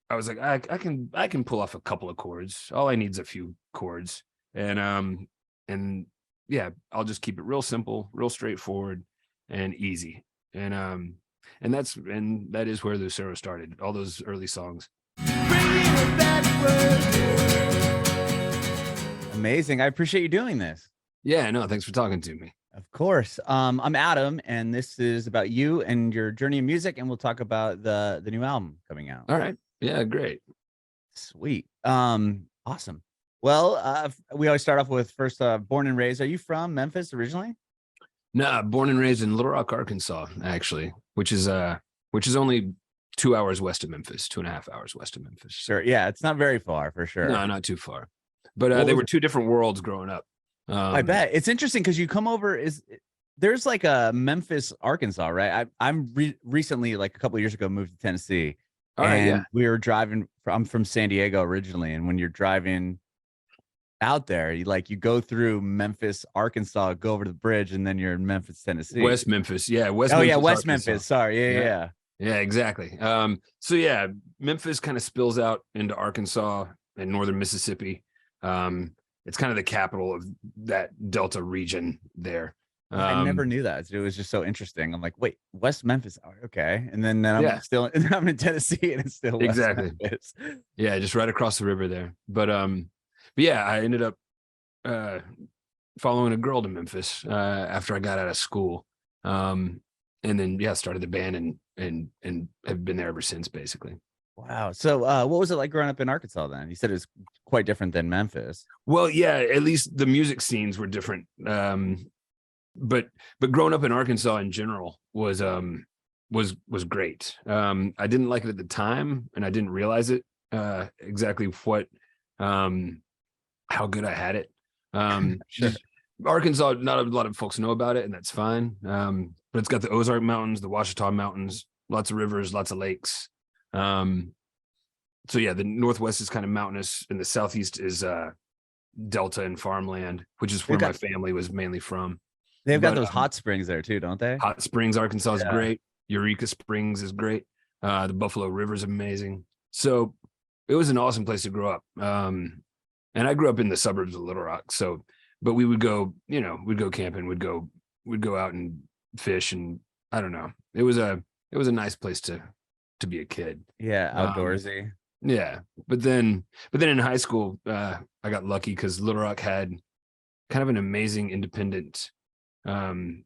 I was like, I can pull off a couple of chords. All I need is a few chords. And yeah, I'll just keep it real simple, real straightforward and easy. And that is where Lucero started, all those early songs. Amazing. I appreciate you doing this. Yeah, no, thanks for talking to me. Of course. I'm Adam, and this is about you and your journey in music, and we'll talk about the new album coming out. All right. Yeah, great. Sweet. Awesome. Well, we always start off with first, born and raised. Are you from Memphis originally? No, born and raised in Little Rock, Arkansas, actually, which is only 2 hours west of Memphis, 2.5 hours west of Memphis. Sure. Yeah, it's not very far for sure. No, not too far. But they were two different worlds growing up. I bet it's interesting because you come over. There's like a Memphis, Arkansas, right? I'm recently, like a couple of years ago, moved to Tennessee, and we were driving. I'm from San Diego originally, and when you're driving out there, you go through Memphis, Arkansas, go over to the bridge, and then you're in Memphis, Tennessee. West Memphis, yeah. West Arkansas. Memphis. Sorry, yeah. Exactly. So yeah, Memphis kind of spills out into Arkansas and northern Mississippi. It's kind of the capital of that Delta region there. I never knew that. It was just so interesting. I'm like, wait, West Memphis. Okay. And then I'm I'm in Tennessee and it's still West Memphis. Yeah, just right across the river there. But yeah, I ended up following a girl to Memphis after I got out of school. And then started the band and have been there ever since, basically. Wow. So what was it like growing up in Arkansas then? You said it was quite different than Memphis. Well, yeah, at least the music scenes were different. But growing up in Arkansas in general was great. I didn't like it at the time, and I didn't realize it exactly how good I had it. Sure. Arkansas, not a lot of folks know about it, and that's fine. But it's got the Ozark Mountains, the Ouachita Mountains, lots of rivers, lots of lakes. So yeah, the Northwest is kind of mountainous, and the Southeast is Delta and farmland, which is where my family was mainly from. They've got those hot springs there too, don't they? Hot Springs, Arkansas is great. Eureka Springs is great. The Buffalo River is amazing. So it was an awesome place to grow up. And I grew up in the suburbs of Little Rock. So, but we would go, we'd go camping, we'd go out and fish, and I don't know. It was a nice place to be a kid. Yeah, outdoorsy. Yeah, but then in high school, I got lucky because Little Rock had kind of an amazing independent, kind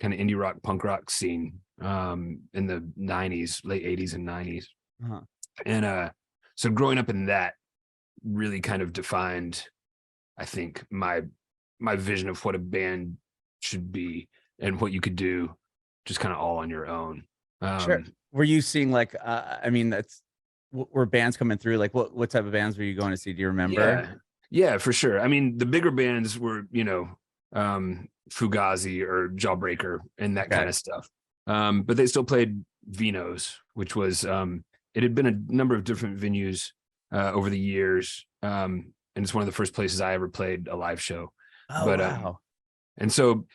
of indie rock, punk rock scene in the 90s, late 80s and 90s. Uh-huh. And so growing up in that really kind of defined, I think, my vision of what a band should be and what you could do just kind of all on your own. Sure. Were you seeing were bands coming through? Like what type of bands were you going to see? Do you remember? Yeah, for sure. I mean, the bigger bands were, Fugazi or Jawbreaker and that kind of stuff. But they still played Vino's, which was, it had been a number of different venues over the years. And it's one of the first places I ever played a live show. Oh, wow. And so,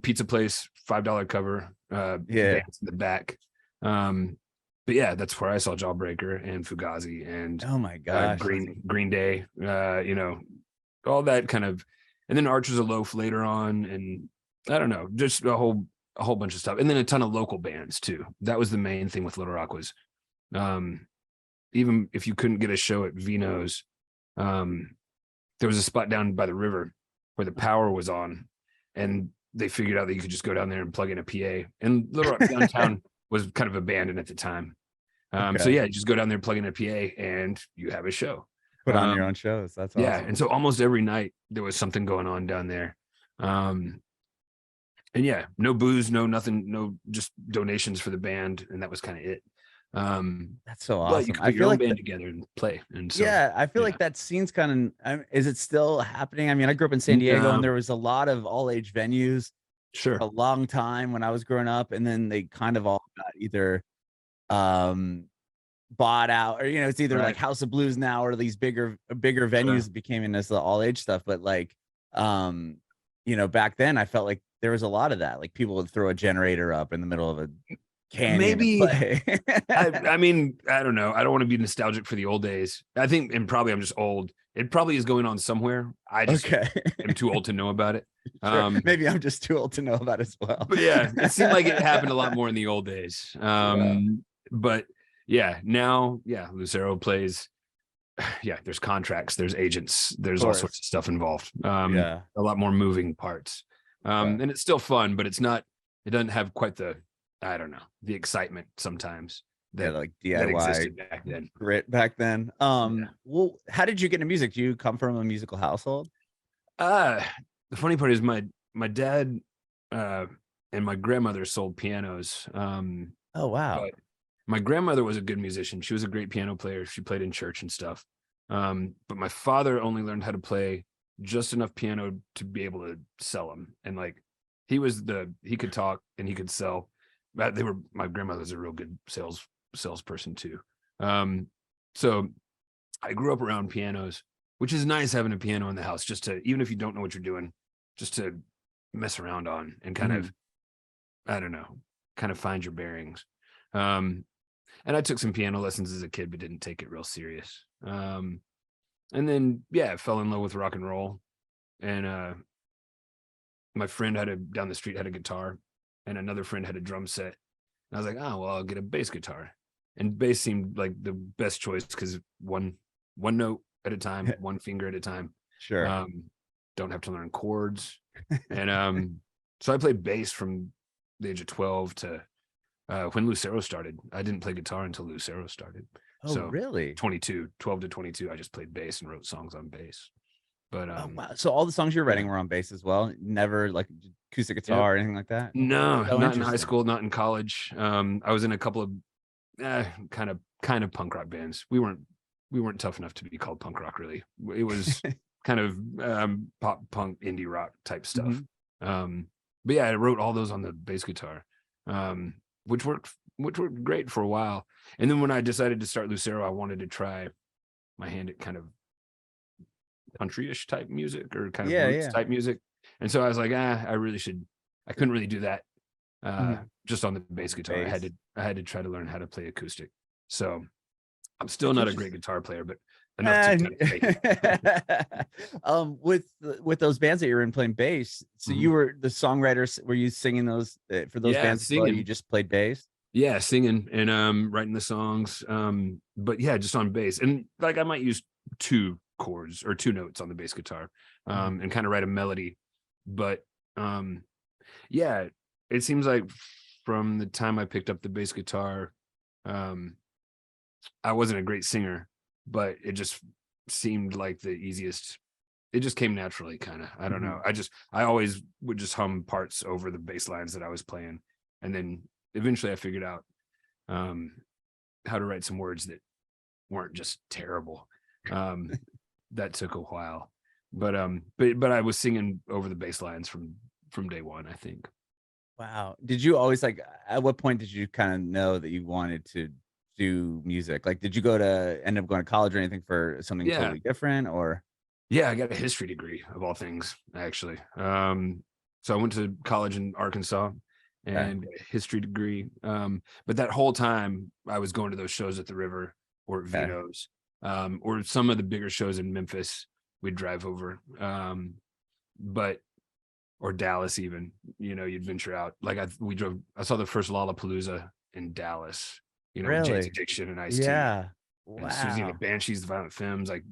pizza place, $5 cover, bands in the back. But yeah, that's where I saw Jawbreaker and Fugazi and oh my gosh, Green Day, all that kind of, and then Archers of Loaf later on, and I don't know, just a whole bunch of stuff, and then a ton of local bands too. That was the main thing with Little Rock was, even if you couldn't get a show at Vino's, there was a spot down by the river where the power was on, and they figured out that you could just go down there and plug in a PA. And Little Rock downtown was kind of abandoned at the time. So yeah, you just go down there, plug in a PA, and you have a show. Put on your own shows. That's awesome. Yeah. And so almost every night there was something going on down there. And yeah, no booze, no nothing, no just donations for the band. And that was kind of it. That's so awesome. You could put your own band together and play. And so, I feel like that scene's kind of, is it still happening? I mean, I grew up in San Diego and there was a lot of all age venues for a long time when I was growing up. And then they kind of all got either bought out or, it's either like House of Blues now or these bigger venues became in this all age stuff. But like, back then I felt like there was a lot of that. Like people would throw a generator up in the middle of a can't even Maybe play. I mean, I don't know. I don't want to be nostalgic for the old days. I think, and probably I'm just old. It probably is going on somewhere. I just Okay. am too old to know about it. Sure. Maybe I'm just too old to know about it as well. But yeah, it seemed like it happened a lot more in the old days. Yeah. But yeah, now, yeah, Lucero plays. Yeah, there's contracts, there's agents, there's all sorts of stuff involved. Yeah. A lot more moving parts. Yeah. And it's still fun, but it's not, it doesn't have quite the, I don't know, the excitement sometimes that, like that DIY existed back then. grit back then. Yeah. Well, how did you get into music? Do you come from a musical household? The funny part is my dad and my grandmother sold pianos. Oh wow. But my grandmother was a good musician. She was a great piano player. She played in church and stuff. But my father only learned how to play just enough piano to be able to sell them. And like he could talk and he could sell. But my grandmother's a real good salesperson too. So I grew up around pianos, which is nice having a piano in the house, just to, even if you don't know what you're doing, just to mess around on and kind of, I don't know, kind of find your bearings. And I took some piano lessons as a kid, but didn't take it real serious. And then, yeah, I fell in love with rock and roll. And my friend down the street had a guitar, and another friend had a drum set. And I was like, oh, well, I'll get a bass guitar. And bass seemed like the best choice because one note at a time, one finger at a time. Sure. Don't have to learn chords. And so I played bass from the age of 12 to when Lucero started. I didn't play guitar until Lucero started. Oh, so really? 12 to 22, I just played bass and wrote songs on bass. But oh, wow. So all the songs you're writing were on bass as well? Never like acoustic guitar or anything like that? No, So not in high school, not in college. I was in a couple of kind of punk rock bands. We weren't tough enough to be called punk rock, really. It was kind of pop punk indie rock type stuff. But yeah, I wrote all those on the bass guitar, which worked great for a while. And then when I decided to start Lucero, I wanted to try my hand at kind of country-ish type music or kind of roots type music. And so I was like, I couldn't really do that just on the bass guitar. I had to try to learn how to play acoustic. So I'm still not a great guitar player, but enough to make it. With those bands that you were in playing bass, so you were the songwriters. Were you singing those for those bands? Singing. Well? You just played bass. Yeah, singing and writing the songs. But yeah, just on bass, and like I might use 2 chords or 2 notes on the bass guitar, and kind of write a melody. But yeah, it seems like from the time I picked up the bass guitar, I wasn't a great singer, but it just seemed like the easiest. It just came naturally, kind of. I don't know. I always would just hum parts over the bass lines that I was playing, and then eventually I figured out how to write some words that weren't just terrible. That took a while, but I was singing over the bass lines from day one, I think. Wow. Did you always like? At what point did you kind of know that you wanted to do music? Like, did you end up going to college or anything for something totally different, or? Yeah, I got a history degree of all things, actually. So I went to college in Arkansas and got a history degree. But that whole time I was going to those shows at the river or at Vito's, or some of the bigger shows in Memphis. We'd drive over, or Dallas even. You'd venture out. Like I saw the first Lollapalooza in Dallas. Jane's Addiction and Ice-T. Yeah. Wow. And Susie and the Banshees, the Violent Femmes, like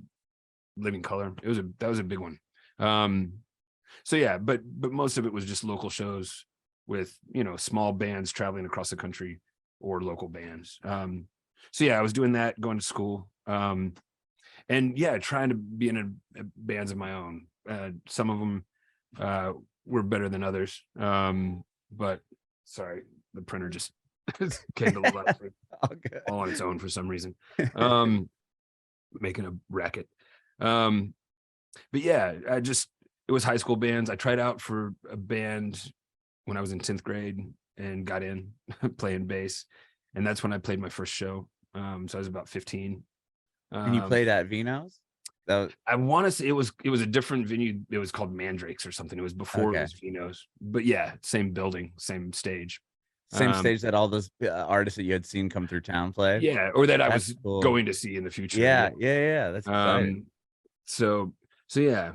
Living Color. That was a big one. So yeah, but most of it was just local shows with small bands traveling across the country or local bands. So yeah, I was doing that, going to school, and yeah, trying to be in bands of my own. Some of them were better than others, but sorry, the printer just came to life all on its own for some reason, making a racket. But yeah, it was high school bands. I tried out for a band when I was in 10th grade and got in playing bass. And that's when I played my first show. So I was about 15. And you played at Vino's? I want to say it was a different venue. It was called Mandrakes or something. It was before it was Vino's. But yeah, same building, same stage. Same stage that all those artists that you had seen come through town play. Yeah, or that I That's was cool. going to see in the future. Yeah. That's exciting. So yeah.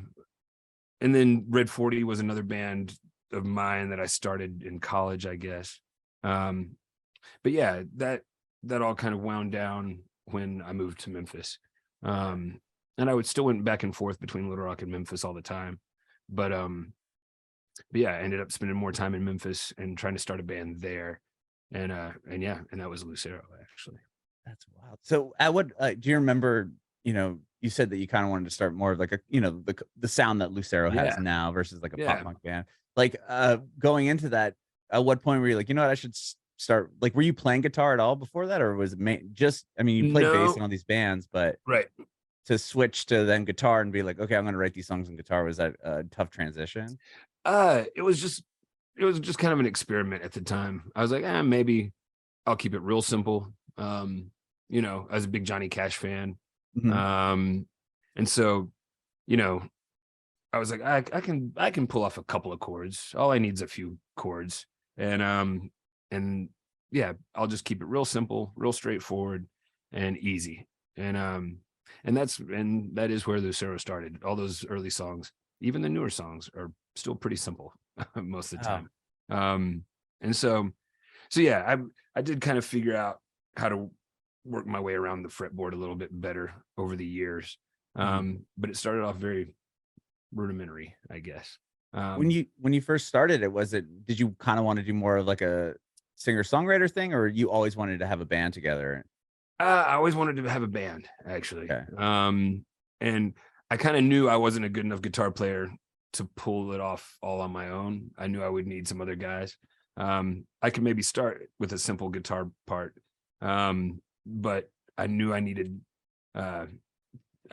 And then Red 40 was another band of mine that I started in college, I guess. But yeah, that all kind of wound down when I moved to Memphis. And I would still went back and forth between Little Rock and Memphis all the time. But yeah, I ended up spending more time in Memphis and trying to start a band there. And that was Lucero, actually. That's wild. So at what do you remember, you said that you kind of wanted to start more of like a, the sound that Lucero has now versus like a pop punk band. Like going into that, at what point were you like, you know what, I should start, like, were you playing guitar at all before that, or was it just, I mean, you played bass in all these bands, but right, to switch to then guitar and be like, okay, I'm going to write these songs in guitar, was that a tough transition? It was just kind of an experiment at the time. I was like, maybe I'll keep it real simple. I was a big Johnny Cash fan. And so, I was like, I can pull off a couple of chords. All I need is a few chords. And yeah, I'll just keep it real simple, real straightforward and easy. And that is where Lucero started. All those early songs, even the newer songs, are still pretty simple most of the time. And so yeah, I did kind of figure out how to work my way around the fretboard a little bit better over the years. But it started off very rudimentary, I guess. When you first started it, did you kind of want to do more of like a singer-songwriter thing, or you always wanted to have a band together? I always wanted to have a band, actually. Okay. And I kind of knew I wasn't a good enough guitar player to pull it off all on my own. I knew I would need some other guys. I could maybe start with a simple guitar part, but I knew I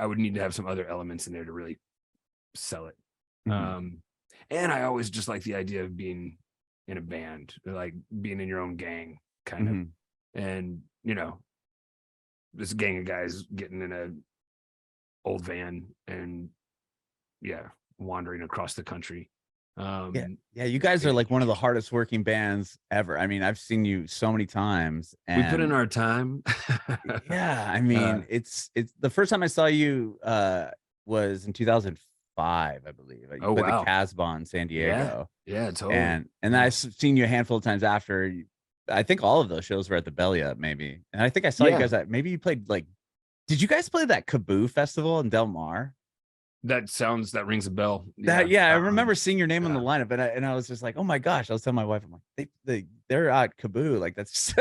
would need to have some other elements in there to really sell it. And I always just like the idea of being in a band, like being in your own gang, kind of. And this gang of guys getting in a old van and wandering across the country. You guys are like one of the hardest working bands ever. I mean, I've seen you so many times, and we put in our time. I mean, it's the first time I saw you was in 2005, I believe. You played the Casbah in San Diego. Yeah, totally. And I've seen you a handful of times after. I think all of those shows were at the Belly Up, maybe. And I think I saw you guys at, maybe you played like, did you guys play that Kaboo festival in Del Mar? That rings a bell. I remember seeing your name on the lineup, and I was just like, oh my gosh! I was telling my wife, I'm like, they're at Kaboo, like that's just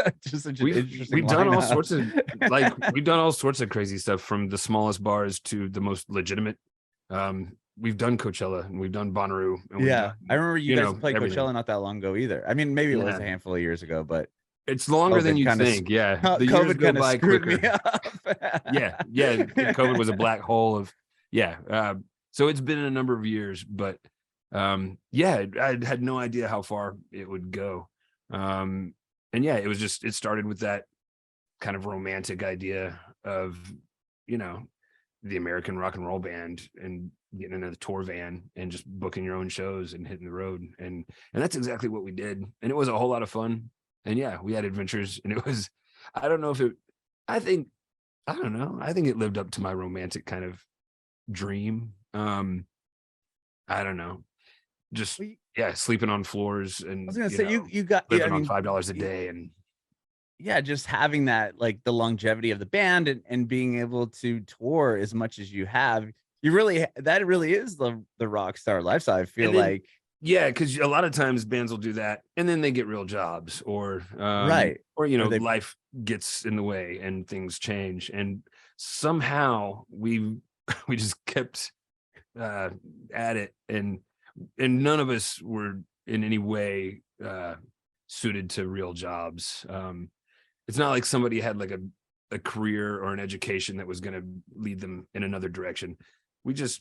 such an interesting. We've done all sorts of we've done all sorts of crazy stuff, from the smallest bars to the most legitimate. We've done Coachella and we've done Bonnaroo. And I remember you guys played Coachella not that long ago either. I mean, maybe it was a handful of years ago, but it's longer than you think. The COVID kind of screwed me up. COVID was a black hole of. So it's been a number of years, but I had no idea how far it would go. And it started with that kind of romantic idea of, the American rock and roll band and getting in a tour van and just booking your own shows and hitting the road. And that's exactly what we did. And it was a whole lot of fun. And we had adventures, and it was, I don't know. I think it lived up to my romantic kind of dream. I don't know, just sleeping on floors, and I was gonna say you got living on $5 a day, and just having that, like, the longevity of the band and being able to tour as much as you have, that really is the rock star lifestyle, I feel like. Because a lot of times bands will do that and then they get real jobs, or life gets in the way and things change, and somehow we just kept at it, and none of us were in any way suited to real jobs. It's not like somebody had like a career or an education that was going to lead them in another direction.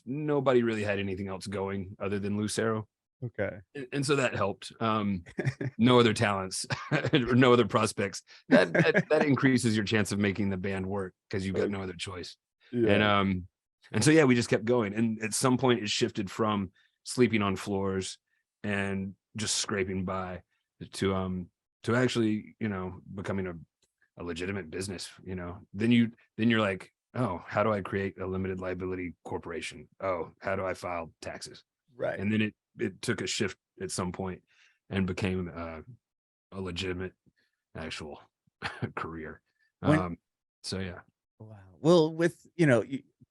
Nobody really had anything else going other than Lucero. Okay. And so that helped. No other talents or no other prospects. That increases your chance of making the band work, because you've got no other choice. And so we just kept going. And at some point it shifted from sleeping on floors and just scraping by to to actually, you know, becoming a legitimate business, you know, then you're like, oh, how do I create a limited liability corporation? Oh, how do I file taxes? Right. And then it took a shift at some point and became a legitimate actual career. When So yeah. Wow. Well, with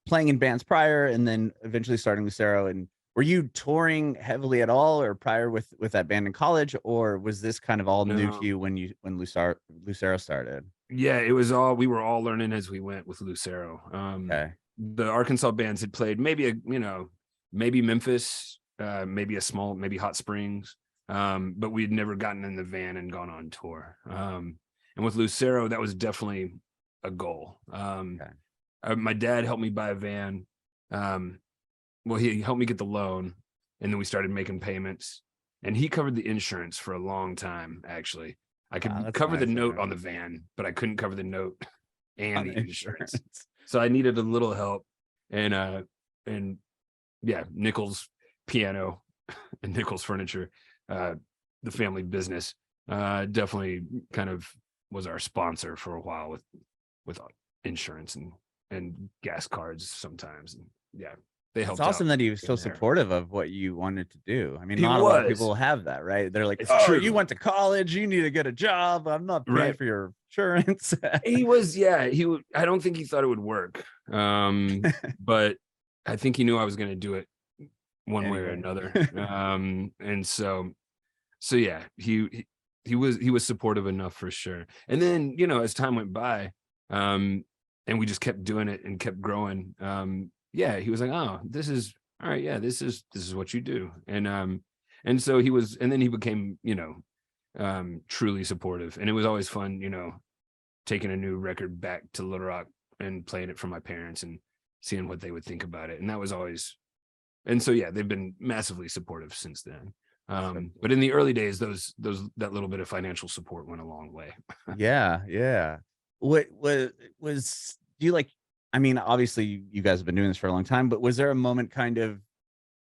playing in bands prior and then eventually starting Lucero, and were you touring heavily at all or prior with that band in college, or was this kind of all new to No. you when Lucero started? Yeah, it was all, we were all learning as we went with Lucero. Okay. The Arkansas bands had played maybe maybe Memphis, maybe maybe Hot Springs, but we'd never gotten in the van and gone on tour. And with Lucero, that was definitely a goal. Okay. My dad helped me buy a van. Well, he helped me get the loan, and then we started making payments, and he covered the insurance for a long time. Actually, I could Wow, that's cover the nice of note him. on the van, but I couldn't cover the note and On the the insurance. insurance. So I needed a little help. And yeah, Nichols Piano and Nichols Furniture, the family business, definitely kind of was our sponsor for a while with insurance and gas cards sometimes. And yeah, they It's helped awesome out that he was so in there. supportive of what you wanted to do. I mean, He not a lot of was. people have that, right? They're like, it's Oh, true. You went to college. You need to get a job. I'm not paying right. for your insurance. He was, yeah, I don't think he thought it would work. But I think he knew I was going to do it one way or Anyway. another. And so yeah, he was supportive enough for sure. And then, you know, as time went by, and we just kept doing it and kept growing. Yeah, he was like, oh, this is all right. Yeah, this is what you do. And so he was, and then he became, you know, truly supportive. And it was always fun, you know, taking a new record back to Little Rock and playing it for my parents and seeing what they would think about it. And that was always, and so yeah, they've been massively supportive since then. But in the early days, that little bit of financial support went a long way. Yeah, yeah. What was do you like? I mean, obviously you guys have been doing this for a long time, but was there a moment kind of,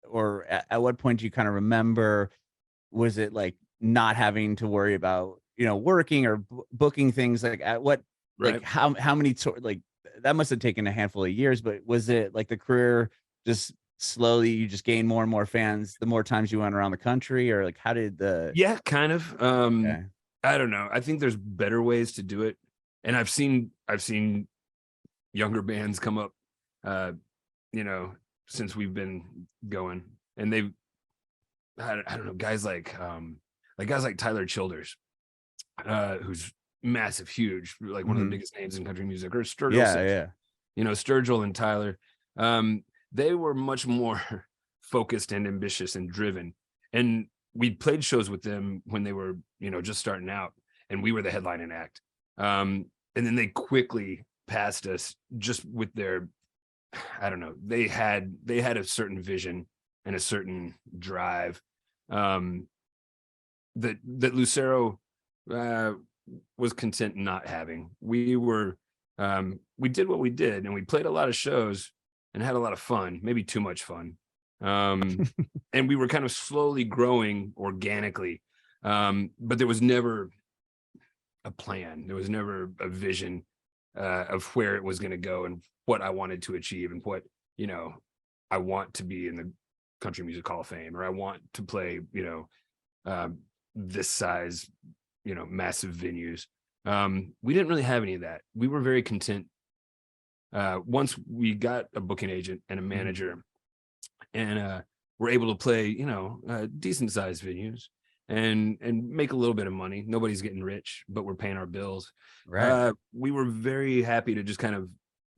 or at what point do you kind of remember? Was it like not having to worry about working or booking things? Like at what, Right. like how many like that must have taken a handful of years, but was it like the career just slowly you just gained more and more fans the more times you went around the country, or like how did the Yeah, kind of. okay. I don't know. I think there's better ways to do it. And I've seen younger bands come up, you know, since we've been going, and I don't know, guys like Tyler Childers, who's massive, huge, like one of the biggest names in country music, or Sturgill Yeah, Simpson. yeah. You know, Sturgill and Tyler, they were much more focused and ambitious and driven. And we played shows with them when they were, you know, just starting out, and we were the headlining act. And then they quickly passed us just with their, I don't know, they had a certain vision and a certain drive, that Lucero was content not having. We did what we did, and we played a lot of shows and had a lot of fun, maybe too much fun. And we were kind of slowly growing organically. But there was never a plan. There was never a vision of where it was going to go and what I wanted to achieve and what, you know, I want to be in the Country Music Hall of Fame, or I want to play, you know, this size, you know, massive venues. We didn't really have any of that. We were very content. Once we got a booking agent and a manager, and we're able to play, you know, decent sized venues and make a little bit of money. Nobody's getting rich, but we're paying our bills. Right. We were very happy to just kind of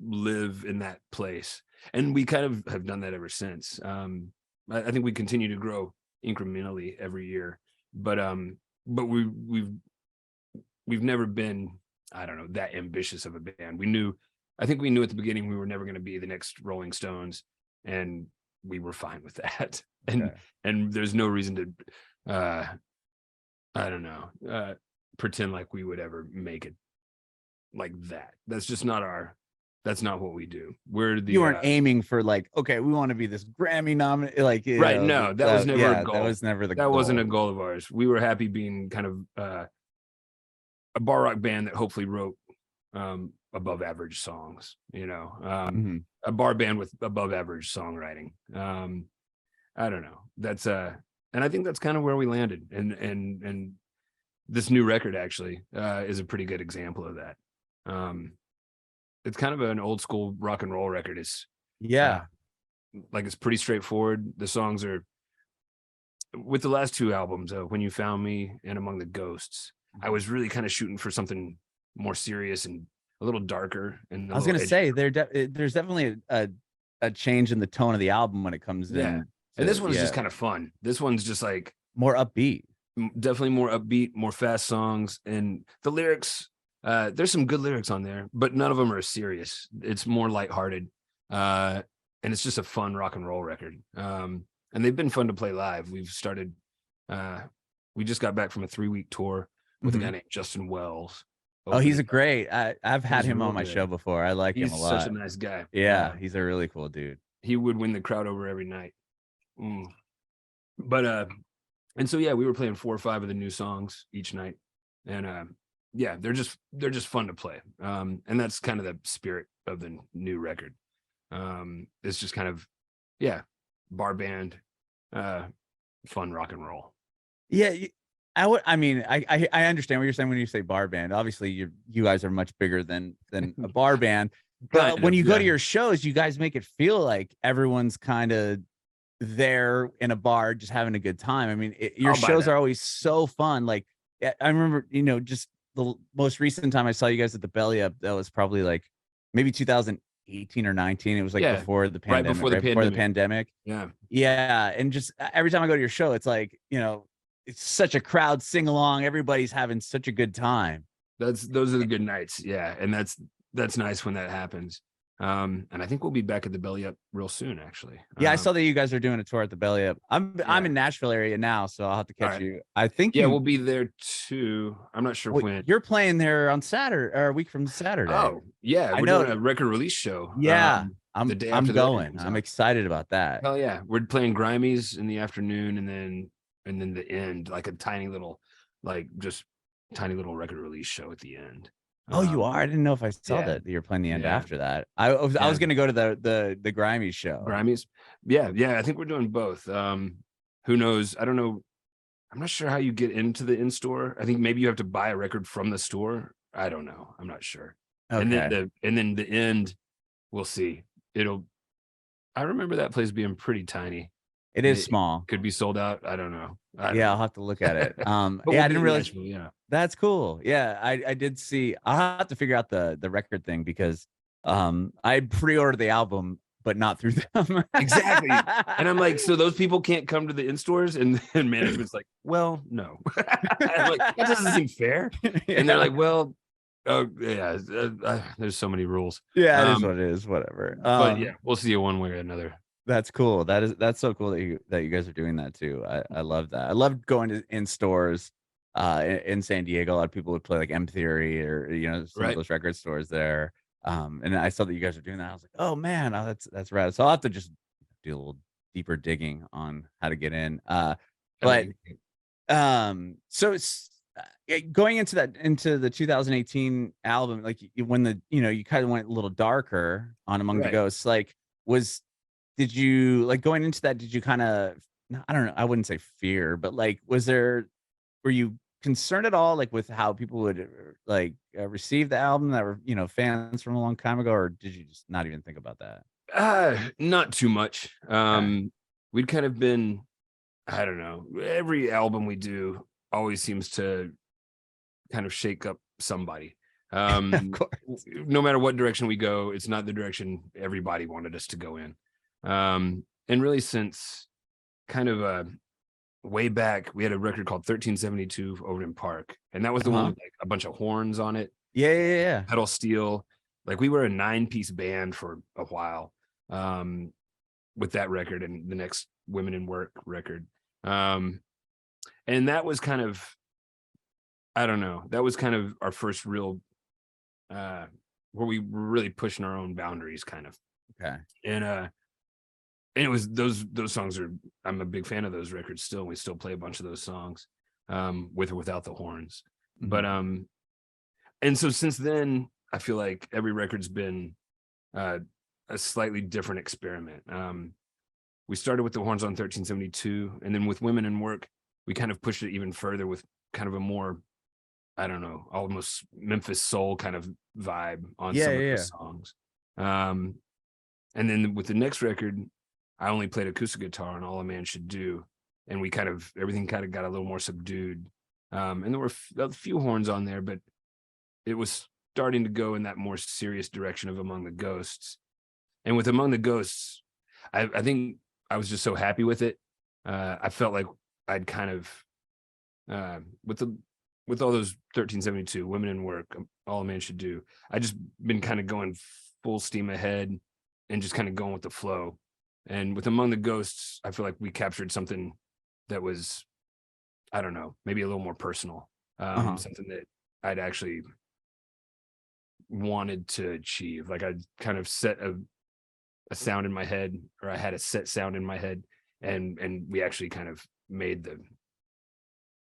live in that place, and we kind of have done that ever since. I think we continue to grow incrementally every year, but we've never been, I don't know, that ambitious of a band. I think we knew at the beginning we were never going to be the next Rolling Stones, and we were fine with that. And there's no reason to I don't know, pretend like we would ever make it like that. That's just not that's not what we do. You weren't aiming for like, okay, we want to be this Grammy nominated, like right. No, that was never a goal. That was never the that goal. wasn't a goal of ours. We were happy being kind of a bar rock band that hopefully wrote above average songs, you know, a bar band with above average songwriting. I don't know. That's and I think that's kind of where we landed. And this new record actually is a pretty good example of that. It's kind of an old school rock and roll record. It's like it's pretty straightforward. The songs are, with the last two albums, When You Found Me and Among the Ghosts, I was really kind of shooting for something more serious and a little darker. And I was gonna say there's definitely a change in the tone of the album when it comes in. And this one's just kind of fun. This one's just like more upbeat. Definitely more upbeat, more fast songs. And the lyrics, there's some good lyrics on there, but none of them are serious. It's more lighthearted. And it's just a fun rock and roll record. And they've been fun to play live. We've started, we just got back from a 3-week tour with a guy named Justin Wells. Oh, he's a great, I've had him on my show before. I like him a lot. He's such a nice guy. Yeah, he's a really cool dude. He would win the crowd over every night. But and so we were playing 4 or 5 of the new songs each night, and they're just fun to play. And that's kind of the spirit of the new record. It's just kind of bar band, fun rock and roll. I mean, I understand what you're saying when you say bar band. Obviously, you guys are much bigger than a bar band. But when you go to your shows, you guys make it feel like everyone's kind of there in a bar just having a good time. I mean, your shows are always so fun. Like, I remember, just the most recent time I saw you guys at the Belly Up, that was probably like maybe 2018 or 19. It was like before the pandemic. Right before the pandemic. Yeah. And just every time I go to your show, it's like, it's such a crowd sing along. Everybody's having such a good time. Those are the good nights. Yeah. And that's nice when that happens. And I think we'll be back at the Belly Up real soon, actually. I saw that you guys are doing a tour at the Belly Up. I'm in Nashville area now, so I'll have to catch you. I think we'll be there too. I'm not sure when. You're playing there on Saturday or a week from Saturday. Oh, yeah. We're doing a record release show. Yeah. I'm going. I'm excited about that. Hell yeah. We're playing Grimey's in the afternoon, and then the end, like a tiny little record release show at the end. Oh, you are? I didn't know if I saw that you're playing the end after that. I was gonna go to the Grimey's show. Grimey's, yeah. I think we're doing both. Who knows? I don't know. I'm not sure how you get into the in-store. I think maybe you have to buy a record from the store. I don't know. I'm not sure. Okay. And then the end, we'll see. I remember that place being pretty tiny. It is small. Could be sold out. I don't know. I'll have to look at it. I didn't realize. That's cool. Yeah, I did see. I'll have to figure out the record thing because I pre-ordered the album, but not through them. Exactly. And I'm like, so those people can't come to the in-stores, and management's like, well, no. I'm like, that doesn't seem fair. And they're like, well, oh yeah, there's so many rules. Yeah, it is what it is. Whatever. But we'll see you one way or another. That's cool. That's so cool that you guys are doing that too. I love that. I love going to in stores in San Diego. A lot of people would play like M Theory or some of those record stores there. And I saw that you guys are doing that. I was like, oh man, that's rad. So I'll have to just do a little deeper digging on how to get in. So it's going into the 2018 album, like when you kind of went a little darker on Among the Ghosts, like did you like going into that? Did you kind of, I don't know, I wouldn't say fear, but like, were you concerned at all, like with how people would receive the album that were, fans from a long time ago, or did you just not even think about that? Not too much. We'd kind of been, I don't know, every album we do always seems to kind of shake up somebody. Of course. No matter what direction we go, it's not the direction everybody wanted us to go in. And really since kind of way back, we had a record called 1372 over in Park, and that was the one with like a bunch of horns on it. Yeah. Pedal steel. Like we were a 9-piece band for a while with that record and the next Women in Work record. And that was kind of, I don't know, that was kind of our first real where we were really pushing our own boundaries kind of. Okay. And it was those songs I'm a big fan of those records still. We still play a bunch of those songs with or without the horns. Mm-hmm. But and so since then, I feel like every record's been a slightly different experiment. We started with the horns on 1372, and then with Women in Work, we kind of pushed it even further with kind of a more, I don't know, almost Memphis soul kind of vibe on some of those songs. And then with the next record, I only played acoustic guitar on All a Man Should Do, and we kind of, everything kind of got a little more subdued. And there were a few horns on there, but it was starting to go in that more serious direction of Among the Ghosts. And with Among the Ghosts, I think I was just so happy with it. I felt like I'd kind of, with all those 1372, Women in Work, All a Man Should Do, I just been kind of going full steam ahead and just kind of going with the flow. And with Among the Ghosts, I feel like we captured something that was, I don't know, maybe a little more personal, something that I'd actually wanted to achieve. Like I'd kind of set a sound in my head, or I had a set sound in my head, and we actually kind of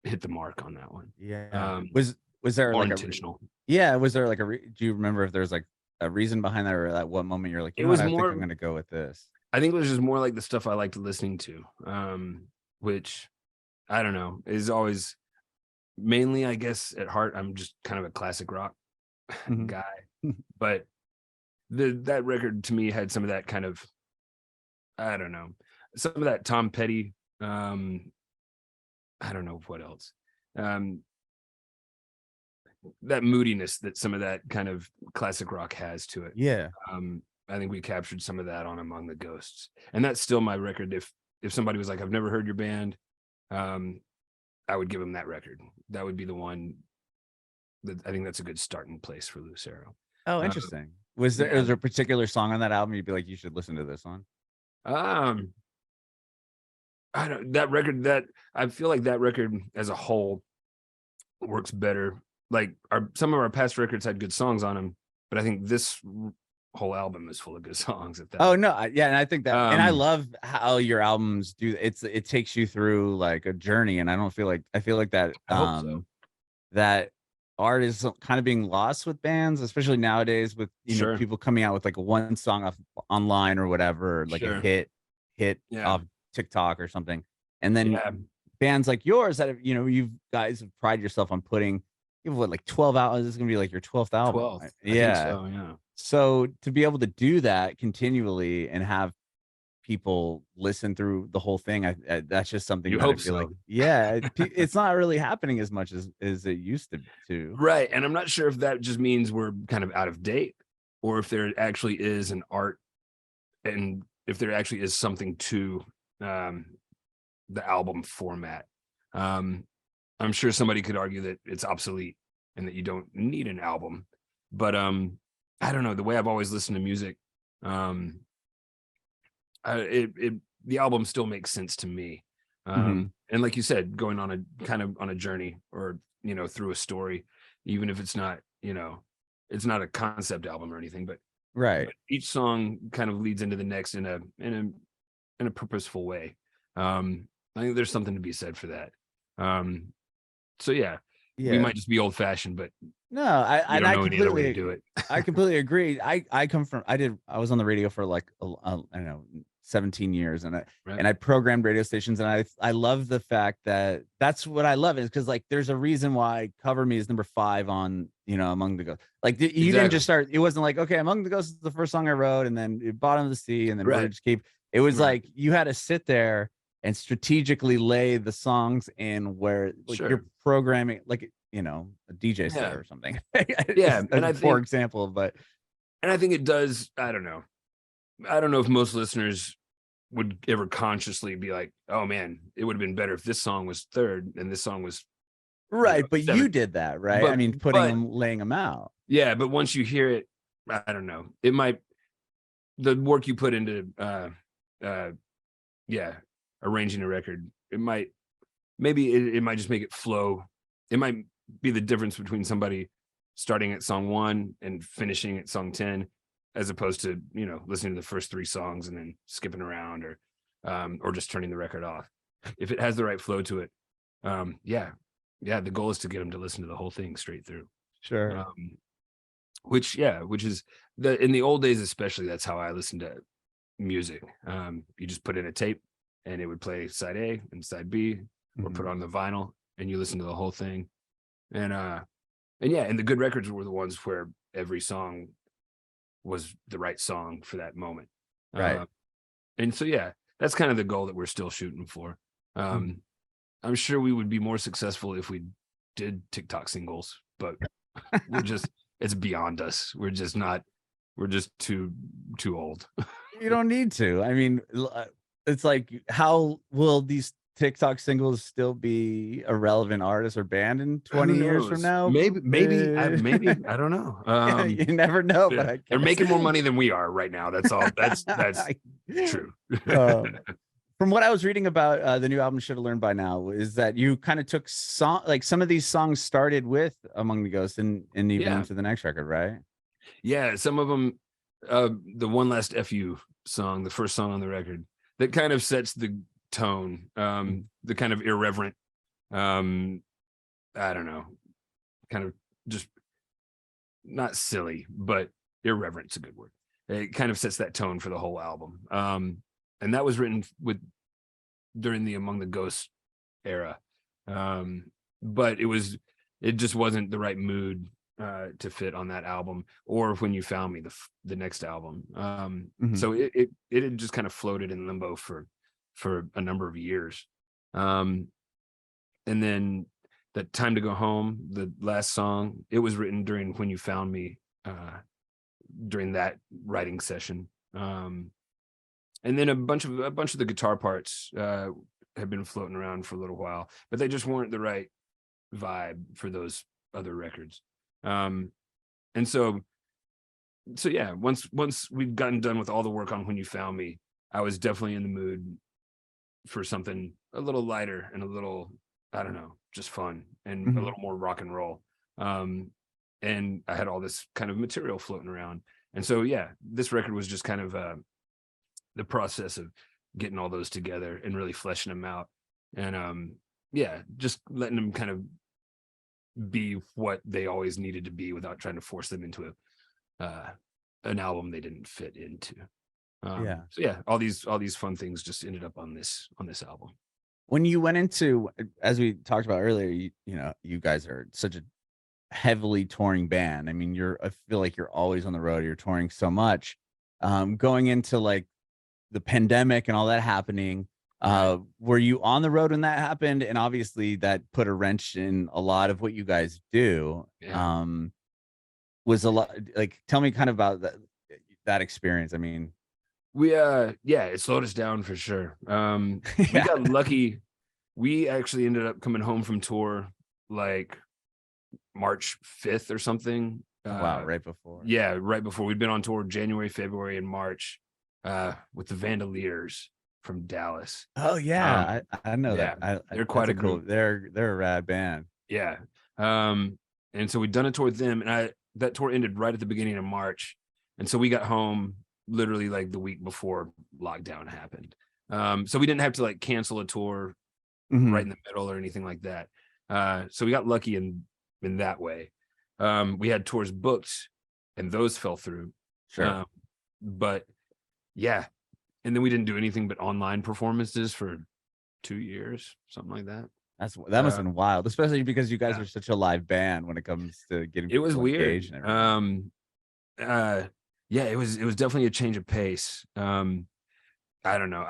hit the mark on that one. Yeah. Was there more like intentional? Was there like do you remember if there's like a reason behind that, or at what moment you're like, it was I more, think I'm gonna go with this? I think it was just more like the stuff I liked listening to, which I don't know, is always mainly, I guess, at heart, I'm just kind of a classic rock guy. But that record to me had some of that kind of, I don't know, some of that Tom Petty, I don't know what else, that moodiness that some of that kind of classic rock has to it. I think we captured some of that on Among the Ghosts, and that's still my record. If somebody was like, I've never heard your band, I would give them that record. That would be the one that I think that's a good starting place for Lucero. Oh, interesting. Was there a particular song on that album you'd be like, you should listen to this one? I don't, that record, that I feel like that record as a whole works better. Like some of our past records had good songs on them, but I think this whole album is full of good songs at that. Oh no, and I think that, and I love how your albums do. It takes you through like a journey, and I feel like that I hope so. that art is kind of being lost with bands, especially nowadays with know, people coming out with like a one song off online or whatever, like a hit off TikTok or something, and then bands like yours that have, you guys have prided yourself on putting, you have what, like 12 albums. This is gonna be like your 12th album. 12th. I think so, so to be able to do that continually and have people listen through the whole thing, I that's just something you that hope I feel so. like, it's not really happening as much as it used to. Right. And I'm not sure if that just means we're kind of out of date, or if there actually is an art, and if there actually is something to the album format. I'm sure somebody could argue that it's obsolete and that you don't need an album, but I don't know, the way I've always listened to music, the album still makes sense to me. And like you said, going on a kind of on a journey, or through a story, even if it's not, it's not a concept album or anything, but but each song kind of leads into the next in a purposeful way. I think there's something to be said for that. So we might just be old fashioned, but no, I don't know any other way to do it. I completely agree. I was on the radio for like I don't know, 17 years, and I programmed radio stations, and I love the fact that that's what I love, is because like there's a reason why Cover Me is number 5 on Among the Ghosts. Like you didn't just start, it wasn't like, okay, Among the Ghosts is the first song I wrote, and then Bottom of the Sea, and then Word Just Keep. It was like you had to sit there and strategically lay the songs in where like you're programming, like a DJ set or something. And for example, but I think it does. I don't know if most listeners would ever consciously be like, oh man, it would have been better if this song was 3rd and this song was but 7th. You did that, right? But, I mean, laying them out. Yeah, but once you hear it, I don't know, it might, the work you put into arranging a record, it might just make it flow. It might be the difference between somebody starting at song 1 and finishing at song 10, as opposed to listening to the first 3 songs and then skipping around, or just turning the record off. If it has the right flow to it, the goal is to get them to listen to the whole thing straight through. Sure. Which is in the old days, especially, that's how I listened to music. You just put in a tape and it would play side A and side B, or put on the vinyl and you listen to the whole thing. And and the good records were the ones where every song was the right song for that moment. Right. And so that's kind of the goal that we're still shooting for. I'm sure we would be more successful if we did TikTok singles, but it's beyond us. We're just too old. You don't need to. I mean, it's like, how will these TikTok singles still be a relevant artist or band in 20 years from now? Maybe, I don't know. You never know, but they're making more money than we are right now. That's all. That's true. From what I was reading about the new album, Should Have Learned by Now, is that you kind of took some of these songs started with Among the Ghosts and even into the next record, right? Yeah, some of them. The One Last FU song, the first song on the record, that kind of sets the tone. The kind of irreverent, I don't know, kind of just not silly, but irreverent's a good word. It kind of sets that tone for the whole album. And that was written during the Among the Ghosts era. But it just wasn't the right mood to fit on that album, or When You Found Me, the next album. So it had just kind of floated in limbo for a number of years. And then that Time to Go Home, the last song, it was written during When You Found Me, during that writing session. And then a bunch of the guitar parts had been floating around for a little while, but they just weren't the right vibe for those other records. And so yeah, once we'd gotten done with all the work on When You Found Me, I was definitely in the mood for something a little lighter and a little, I don't know, just fun and a little more rock and roll. And I had all this kind of material floating around. And so, this record was just kind of the process of getting all those together and really fleshing them out. And just letting them kind of be what they always needed to be without trying to force them into an album they didn't fit into. So all these fun things just ended up on this album. When you went into, as we talked about earlier, you guys are such a heavily touring band. I mean, I feel like you're always on the road. You're touring so much. Going into like the pandemic and all that happening, were you on the road when that happened? And obviously that put a wrench in a lot of what you guys do. Was a lot, like, tell me kind of about that experience. I mean, it slowed us down for sure. We got lucky. We actually ended up coming home from tour like March 5th or something. Wow, right before. Yeah, right before. We'd been on tour January, February, and March with the Vandaliers from Dallas. Oh yeah, I know that. They're quite a group. They're a rad band. Yeah. And so we'd done a tour with them, and that tour ended right at the beginning of March. And so we got home literally like the week before lockdown happened. So we didn't have to like cancel a tour right in the middle or anything like that. So we got lucky in that way. We had tours booked and those fell through. Sure. But yeah. And then we didn't do anything but online performances for 2 years, something like that. That must have been wild, especially because you guys are such a live band when it comes to getting it was weird. And it was definitely a change of pace. I don't know.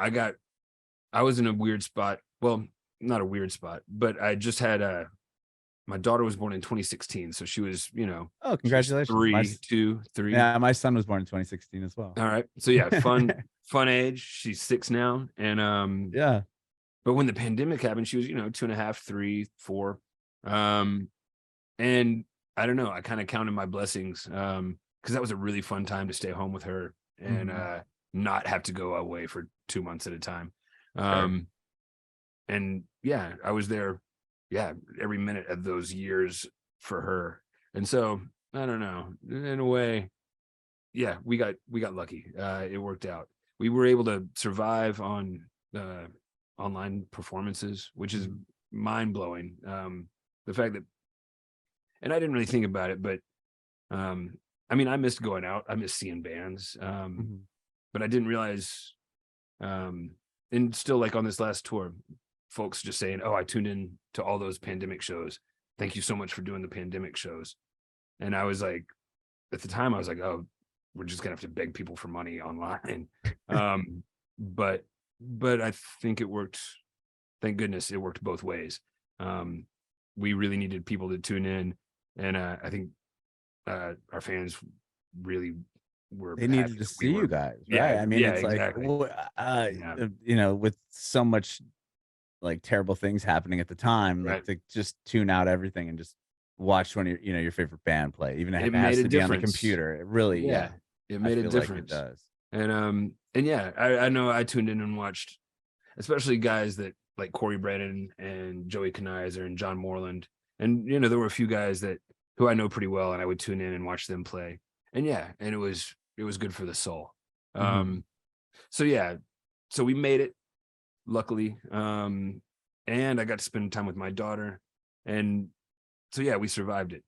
I was in a weird spot. Well, not a weird spot, but I just had my daughter was born in 2016, so she was, oh, congratulations. 3. Yeah, my son was born in 2016 as well. All right. So yeah, fun age. She's 6 now. And but when the pandemic happened, she was, 2.5, 3, 4. And I don't know, I kind of counted my blessings. Because that was a really fun time to stay home with her and not have to go away for 2 months at a time. And I was there, every minute of those years for her. And so I don't know, in a way, we got lucky. It worked out. We were able to survive on online performances, which is mind blowing. The fact that, and I didn't really think about it, but I mean, I missed going out. I missed seeing bands. But I didn't realize, and still like on this last tour, folks just saying, "Oh, I tuned in to all those pandemic shows. Thank you so much for doing the pandemic shows." And I was like, at the time, I was like, "Oh, we're just gonna have to beg people for money online." But I think it worked. Thank goodness it worked both ways. We really needed people to tune in, and I think our fans really were. They needed to see you guys, right? I mean, Yeah, it's like, exactly. you know, with so much like terrible things happening at the time, like Right. to just tune out everything and just watch one of your, you know, your favorite band play, even if It it has made a to be on the difference. computer. It really, Yeah, yeah, it I made a feel like it difference. does. And yeah, I know I tuned in and watched, especially guys that like Corey Brennan and Joey Kanizer and John Moreland. And you know, there were a few guys that who I know pretty well, and I would tune in and watch them play. And yeah, and it was good for the soul. So yeah, so we made it, luckily. And I got to spend time with my daughter. And so yeah, we survived it.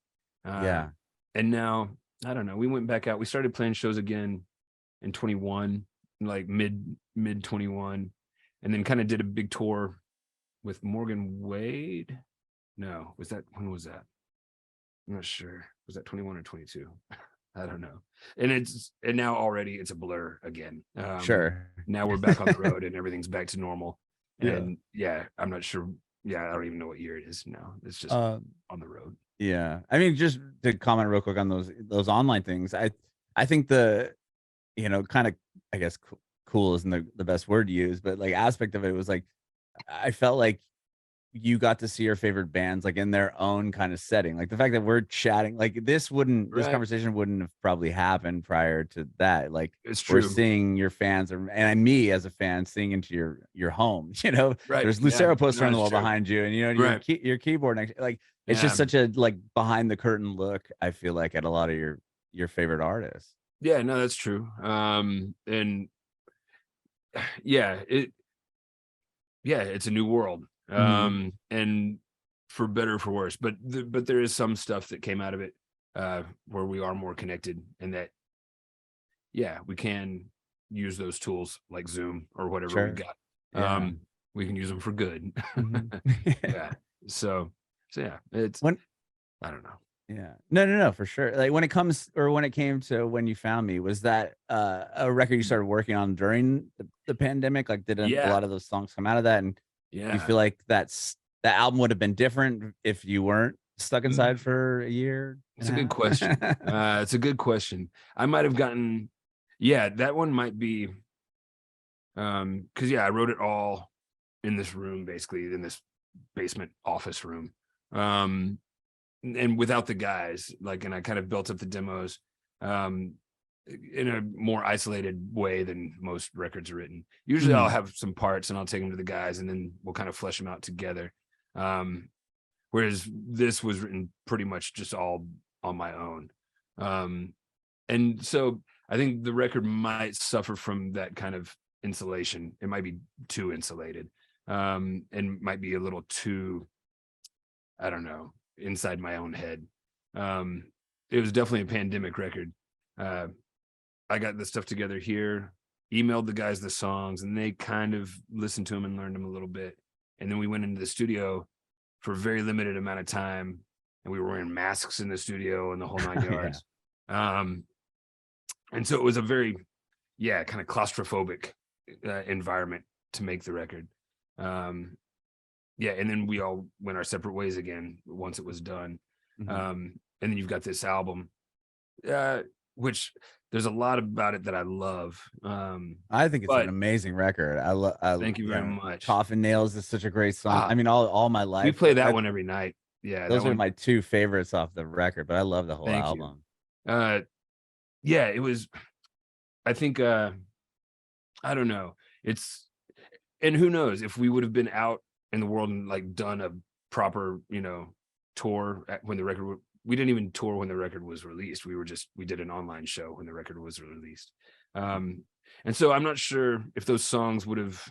Yeah. And now, I don't know, we went back out. We started playing shows again in 21, like mid 21, and then kind of did a big tour with Morgan Wade. No, when was that? I'm not sure. Was that 21 or 22? I don't know. And now already it's a blur again. Sure. Now we're back on the road and everything's back to normal. Yeah. And yeah, I'm not sure. Yeah, I don't even know what year it is now. It's just on the road. Yeah. I mean, just to comment real quick on those online things, I think the, you know, kind of, I guess cool isn't the best word to use, but like aspect of it was like, I felt like you got to see your favorite bands like in their own kind of setting. Like the fact that we're chatting, like this Right. conversation wouldn't have probably happened prior to that. Like It's we're true. seeing your fans and me as a fan seeing into your home, you know, Right. there's Yeah. Lucero poster No, on the it's wall true. behind you and, you know, Right. your keyboard next, like, it's Yeah. just such a like behind the curtain look, I feel like, at a lot of your favorite artists. Yeah, no, that's true. And yeah, it's a new world. And for better or for worse, but there is some stuff that came out of it where we are more connected, and that yeah, we can use those tools like Zoom or whatever we Sure. got. Yeah. We can use them for good. Yeah. So yeah, it's When I don't know. Yeah. No, for sure. Like when it came to When You Found Me, was that a record you started working on during the pandemic? Like did a Yeah. lot of those songs come out of that? And you Yeah. feel like that album would have been different if you weren't stuck inside for a year It's and a a good question. half? It's a good question. I might have gotten, yeah, that one might be, because yeah, I wrote it all in this room, basically in this basement office room, and without the guys, like, and I kind of built up the demos, um, in a more isolated way than most records are written. Usually, I'll have some parts and I'll take them to the guys, and then we'll kind of flesh them out together. Whereas this was written pretty much just all on my own. And so I think the record might suffer from that kind of insulation. It might be too insulated, and might be a little too, I don't know, inside my own head. It was definitely a pandemic record. I got the stuff together here, emailed the guys the songs, and they kind of listened to them and learned them a little bit. And then we went into the studio for a very limited amount of time, and we were wearing masks in the studio and the whole 9 yards. And so it was a very, yeah, kind of claustrophobic environment to make the record. Yeah, and then we all went our separate ways again once it was done. And then you've got this album, which there's a lot about it that I love. I think it's an amazing record. Thank you very much. Coffin Nails is such a great song. I mean, all my life. We play that one every night. Yeah, those are my two favorites off the record, but I love the whole album. Yeah, it was, I think, I don't know. And who knows if we would have been out in the world and like done a proper, tour when the record, we didn't even tour when the record was released. We did an online show when the record was released. And so I'm not sure if those songs would have,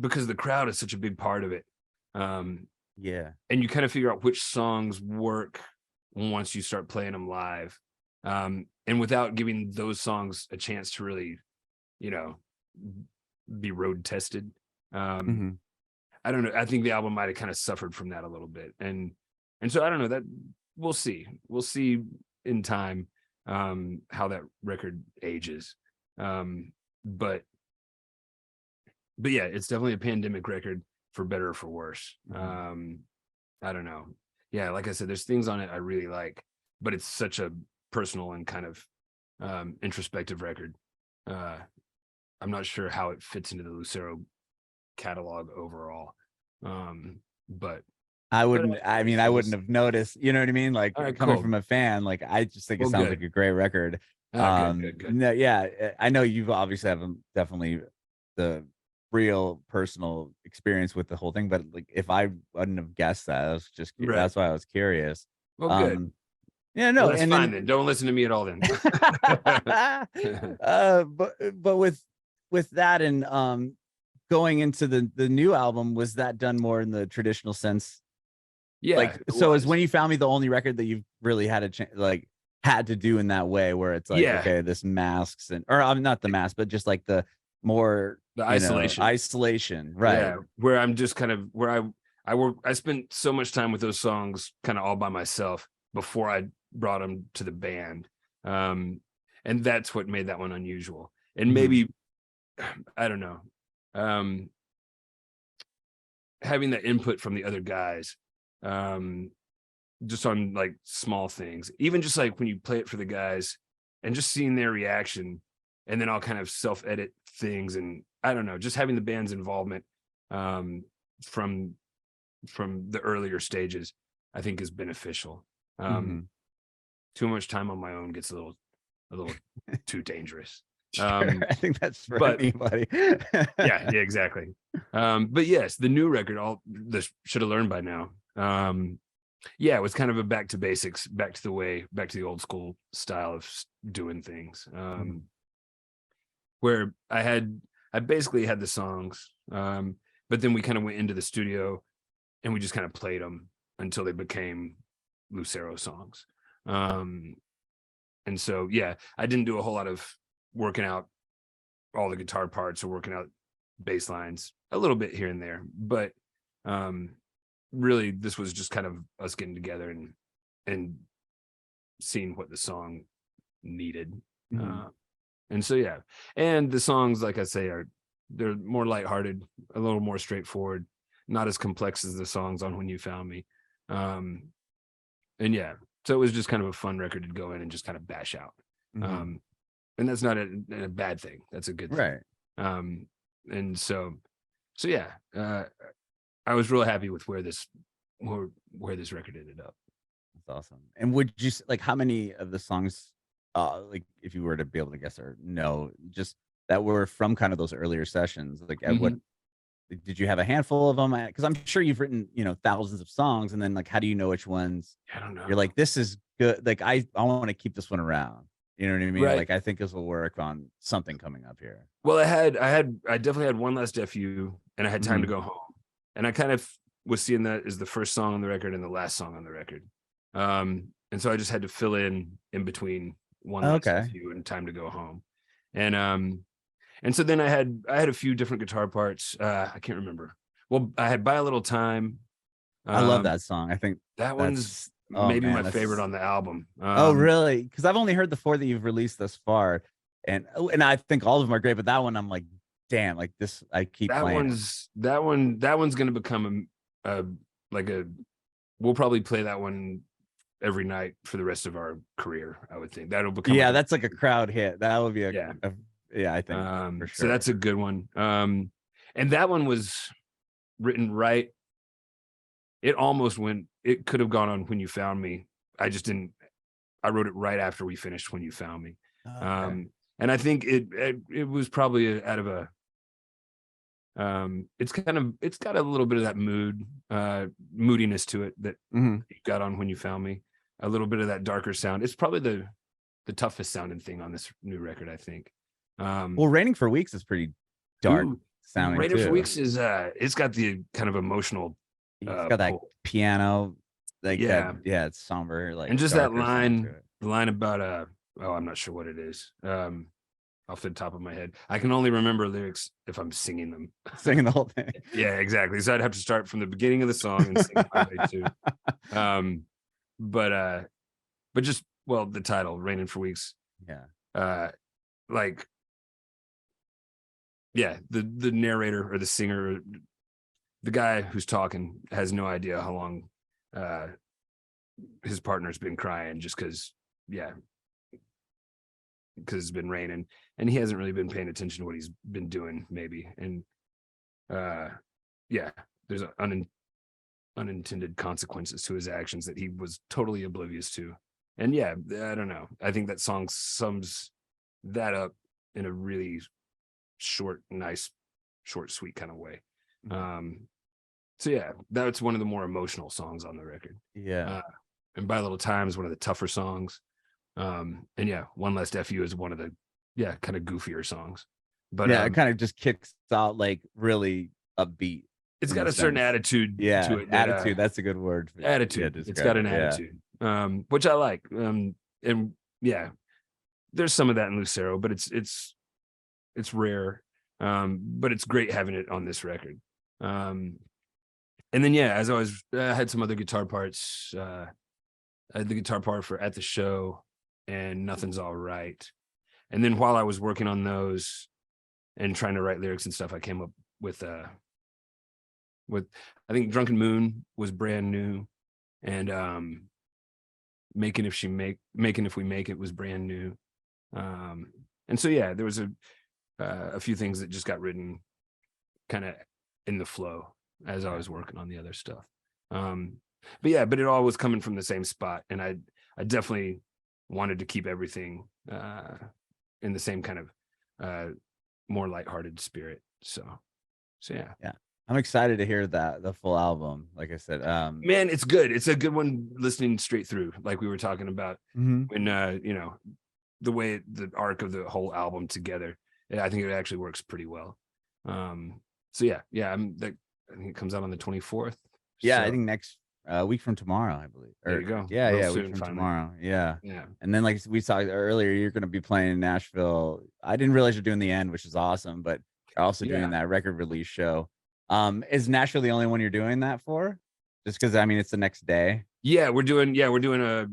because the crowd is such a big part of it. Yeah. And you kind of figure out which songs work once you start playing them live. And without giving those songs a chance to really, you know, be road tested. Mhm. I don't know. I think the album might have kind of suffered from that a little bit. And so I don't know, that we'll see. We'll see in time how that record ages. But yeah, it's definitely a pandemic record, for better or for worse. I don't know. Yeah, like I said, there's things on it I really like, but it's such a personal and kind of introspective record. I'm not sure how it fits into the Lucero catalog overall. But I wouldn't, I mean, I we'll wouldn't see. have noticed, you know what I mean? Like All right, coming cool. from a fan, like I just think it Well, sounds good. like a great record. Good. No, yeah, I know you've obviously have definitely the real personal experience with the whole thing, but like if I wouldn't have guessed that, I was just Right. that's why I was curious. Well, good. Um, yeah, Well, no, that's and fine then then. Don't listen to me at all then. but with that and going into the new album, was that done more in the traditional sense? Yeah, Like, it so is was. When You Found Me the only record that you've really had a chance, like, had to do in that way, where it's like, Yeah, okay, this masks and, or I'm not the mask, but just like the more, the you know, isolation. isolation, right? Yeah, where I'm just kind of where I spent so much time with those songs kind of all by myself before I brought them to the band. And that's what made that one unusual. And Mhm. maybe I don't know. Um Having that input from the other guys, um just on like small things, even just like when you play it for the guys and just seeing their reaction, and then I'll kind of self-edit things, and I don't know, just having the band's involvement um from the earlier stages, I think is beneficial. Mhm. Too much time on my own gets a little too dangerous. Sure. I think that's for But anybody. yeah, exactly. But yes, the new record, all this should have learned by now. Yeah, it was kind of a back to basics, back to the old school style of doing things. Mhm. Where I basically had the songs, but then we kind of went into the studio and we just kind of played them until they became Lucero songs. Um, and so yeah, I didn't do a whole lot of working out all the guitar parts or working out bass lines, a little bit here and there, but um really this was just kind of us getting together and seeing what the song needed. Mhm. uh and so yeah, and the songs, like I say, they're more lighthearted, a little more straightforward, not as complex as the songs on When You Found Me. um and yeah, so it was just kind of a fun record to go in and just kind of bash out. Mhm. um and that's not a bad thing, that's a good thing. Right. um and so yeah, I was real happy with where this record ended up. That's awesome. And would you like how many of the songs, like if you were to be able to guess or no, just that were from kind of those earlier sessions? Like at what Mhm. did you have a handful of them? Because I'm sure you've written, you know, thousands of songs, and then like how do you know which ones I don't you're know. like, this is good. Like I want to keep this one around. You know what I mean? Right. Like I think this will work on something coming up here. Well, I definitely had One Last FU, and I had Time to Hmm. Go Home. And I kind of was seeing that as the first song on the record and the last song on the record. And so I just had to fill in between One Last Okay. FU and Time to Go Home. And so then I had a few different guitar parts. I can't remember. Well, I had Buy a Little Time. I love Um, that song. I think that one's that's, oh maybe my man, favorite that's, on the album. oh really? Because I've only heard the four that you've released thus far, and and I think all of them are great. But that one, I'm like, damn, like this, I keep playing it. that one's gonna become a like a we'll probably play that one every night for the rest of our career. I would think that'll become like Yeah, a that's like a crowd hit. That would be yeah. a yeah, I think for So that's sure. a good one. And that one was written right. It almost went. It could have gone on When You Found Me. I just didn't. I wrote it right after we finished When You Found Me. Okay. And I think it was probably out of a it's got a little bit of that moodiness to it that Mhm. you got on When You Found Me, a little bit of that darker sound. It's probably the toughest sounding thing on this new record, I think. Well, um Raining for Weeks is pretty dark Ooh, sounding Radar for too. Weeks is it's got the kind of emotional He's got that pull. piano, like that. Yeah. Yeah, it's somber, like And just that darker sound to line, it. the line about oh, I'm not sure what it is. Off the top of my head. I can only remember lyrics if I'm singing them. Singing the whole thing. Yeah, exactly. So I'd have to start from the beginning of the song and sing my way too. But just, well, the title, Raining for Weeks. Yeah. Like, yeah, the narrator or the singer, the guy who's talking has no idea how long his partner's been crying, just because it's been raining and he hasn't really been paying attention to what he's been doing, maybe. And there's unintended consequences to his actions that he was totally oblivious to. And yeah, I don't know, I think that song sums that up in a really short, nice, short, sweet kind of way. So yeah, that's one of the more emotional songs on the record. And By Little Time is one of the tougher songs. And yeah, One Last FU is one of the kind of goofier songs. But it kind of just kicks out like really upbeat. It's got a certain attitude to it. Attitude, that's a good word. Attitude. It's got an attitude. Which I like. And yeah, there's some of that in Lucero, but it's rare. But it's great having it on this record. And then as always, I had some other guitar parts. I had the guitar part for At the Show and Nothing's All Right. And then while I was working on those and trying to write lyrics and stuff, I came up with I think Drunken Moon was brand new, and Making If We Make It was brand new. And so there was a few things that just got written kind of in the flow as I was working on the other stuff. But it all was coming from the same spot, and I definitely wanted to keep everything in the same kind of more lighthearted spirit. So yeah. I'm excited to hear the full album. Like I said, man, it's good. It's a good one listening straight through, like we were talking about when the way the arc of the whole album together. I think it actually works pretty well. So I think it comes out on the 24th. I think next week from tomorrow, I believe. There you go. Yeah, a week from tomorrow. Yeah. And then, like we saw earlier, you're going to be playing in Nashville. I didn't realize you're doing the end, which is awesome, but you're also doing that record release show. Is Nashville the only one you're doing that for? Just because, I mean, it's the next day. We're doing a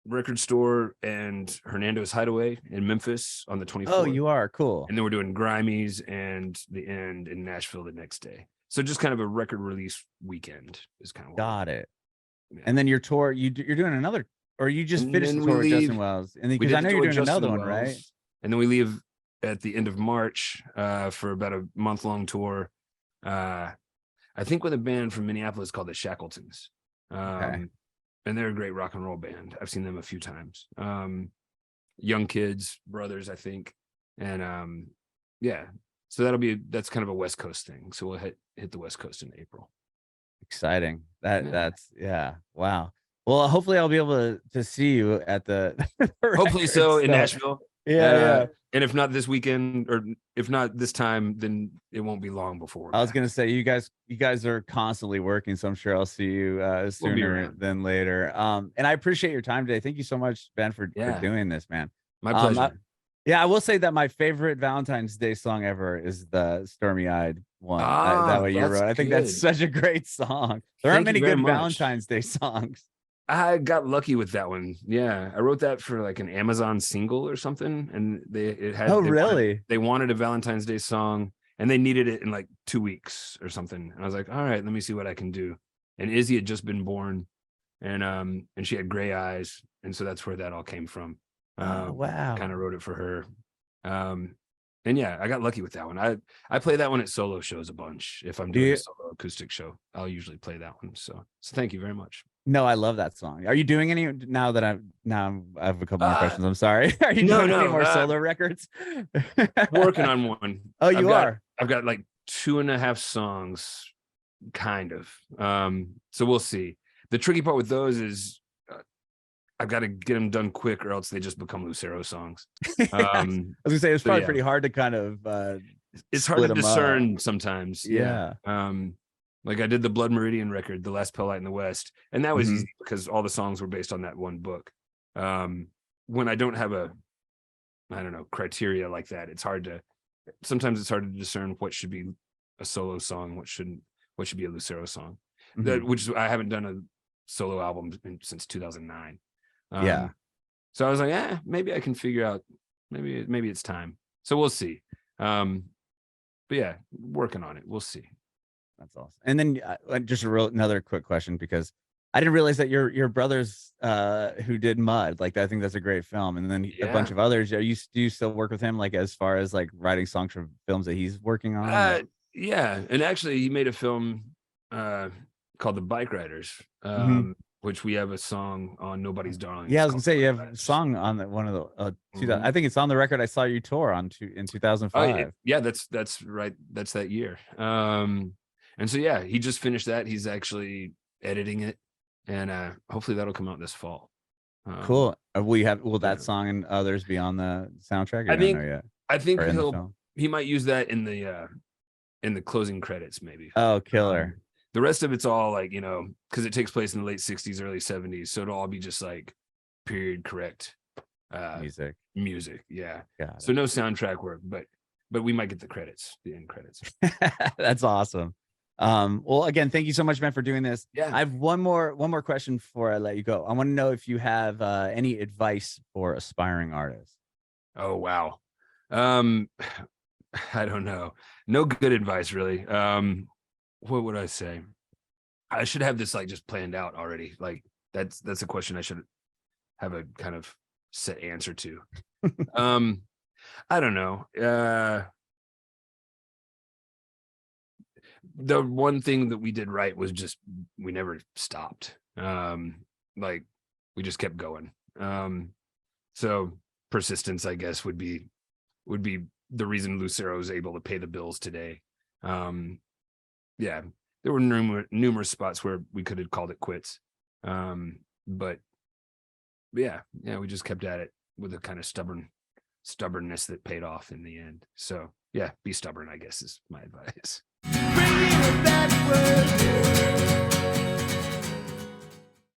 record store and Hernando's Hideaway in Memphis on the 24th. Oh, you are? Cool. And then we're doing Grimey's and the end in Nashville the next day. So just kind of a record release weekend is kind of got it. Yeah. And then your tour, you're doing another, or you just finished the tour with Justin Wells? And because I know you're doing another one, right? And then we leave at the end of March for about a month-long tour. I think with a band from Minneapolis called the Shackletons. And they're a great rock and roll band. I've seen them a few times. Young kids, brothers, I think. And so that's kind of a West Coast thing. So we'll hit the West Coast in April. Exciting. That's wow. Well, hopefully I'll be able to see you at the hopefully so in Nashville. Yeah. And if not this weekend, or if not this time, then it won't be long before. I was gonna say you guys are constantly working, so I'm sure I'll see you sooner than later. And I appreciate your time today. Thank you so much, Ben, for doing this, man. My pleasure. I will say that my favorite Valentine's Day song ever is the Stormy Eyed one that way you wrote. I think that's such a great song. There aren't many good Valentine's Day songs. I got lucky with that one. Yeah, I wrote that for like an Amazon single or something, and they wanted a Valentine's Day song, and they needed it in like 2 weeks or something. And I was like, all right, let me see what I can do. And Izzy had just been born, and she had gray eyes, and so that's where that all came from. Wow. Kind of wrote it for her. And I got lucky with that one. I play that one at solo shows a bunch. If I'm doing a solo acoustic show, I'll usually play that one. So thank you very much. No, I love that song. Are you doing any now that I have a couple more questions? I'm sorry. Are you doing any more solo records? Working on one. Oh, you are? I've got like 2.5 songs, kind of. So we'll see. The tricky part with those is I've got to get them done quick, or else they just become Lucero songs. I was gonna say it's probably pretty hard to kind of it's hard to discern sometimes. Like I did the Blood Meridian record, The Last Pale Light in the West, and that was Mhm. easy because all the songs were based on that one book. When I don't have a, I don't know, criteria like that, sometimes it's hard to discern what should be a solo song, what should be a Lucero song. Mhm. Which I haven't done a solo album since 2009. Yeah. So I was like, maybe I can figure out, maybe it's time. So we'll see. But yeah, working on it. We'll see. That's awesome. And then just another quick question, because I didn't realize that your brothers who did Mud, like I think that's a great film, and then a bunch Yeah. of others. Do you still work with him, like as far as like writing songs for films that he's working on? Yeah, and actually he made a film called The Bike Riders, Mhm. which we have a song on Nobody's Darling. Yeah, I It's was gonna called say you Bike have a Riders. song on one of the 2000. I Mhm. think it's on the record. I saw you tour in Oh, 2005. yeah, that's right. That's that year. And so yeah, he just finished that. He's actually editing it, and hopefully that'll come out this fall. Cool. Will Yeah. that song and others be on the soundtrack? Or I you don't know think yet, I think or in the film? he might use that in the closing credits, maybe. Oh, killer. The rest of it's all like, because it takes place in the late 60s, early 70s. So it'll all be just like period correct Music. Yeah. Got So no soundtrack work, but we might get the end credits. it. That's awesome. Well, again, thank you so much, man, for doing this. Yeah. I have one more question before I let you go. I want to know if you have any advice for aspiring artists. Oh, wow. I don't know. No good advice, really. What would I say? I should have this like just planned out already. Like that's a question I should have a kind of set answer to. I don't know. The one thing that we did right was just we never stopped. Like we just kept going. So persistence, I guess, would be the reason Lucero is able to pay the bills today. Yeah, there were numerous spots where we could have called it quits. But yeah, we just kept at it with a kind of stubbornness that paid off in the end. So yeah, be stubborn, I guess, is my advice.